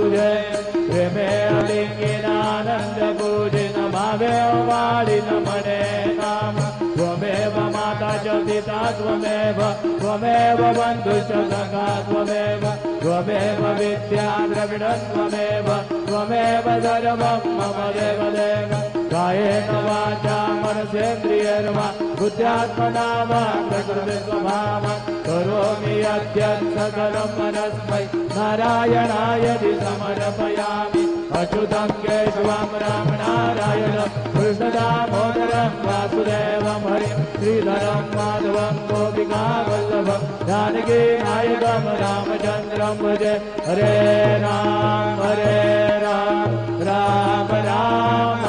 तुझे प्रेमे अलिंगिनानंद पूजिन भावे वाळिन मने काम त्वमेव माता च पिता त्वमेव त्वमेव बन्धुश्च सखा त्वमेव त्वमेव विद्या द्रविणं त्वमेव त्वमेव सर्वं मम देवदेव कायेन वाचा मनसेन्द्रियर्वा बुद्ध्यात्मना वा प्रकृतिस्वभावं करोमि यद्यत् सकलं परस्मै नारायणायति समर्पयामि अच्युतं केशवं रामनारायणं कृष्णदामोदरं वासुदेवं हरिं श्रीधरं माधवं गोपिकावल्लभं जानकीनायकं रामचन्द्रं भजे हरे राम राम राम